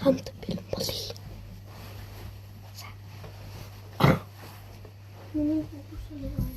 хамт бэлэн болъё. Миний хүүсээ байна.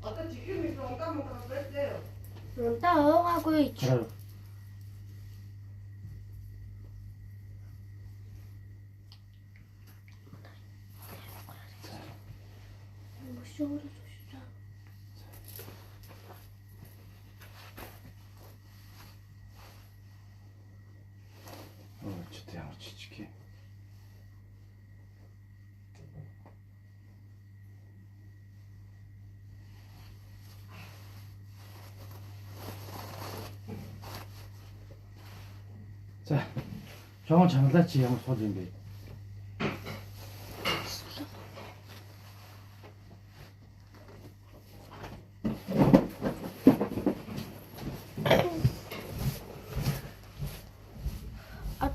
아까 지금이 엉까먹까 뺐대요. 따라가고 있지. 무시오래 주시자. 진짜 양치치기. 자, 정원 잘랐지, 형 소진비.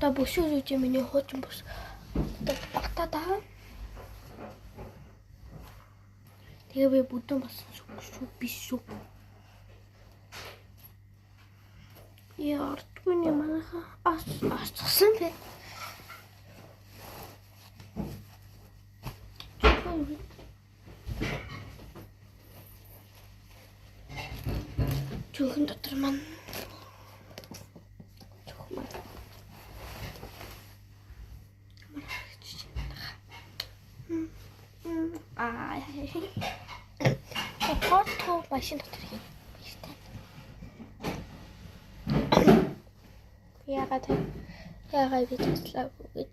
나 무시오지 миний хуучин бус. Багтаа. Тэгээ би бүдэн болсон шүү биш шүү. Яартгүй юм анаха. Асцсан бэ. Чөөхөн дотор маань Хот машин дотор юм. Яагаад би туслаагүй гэж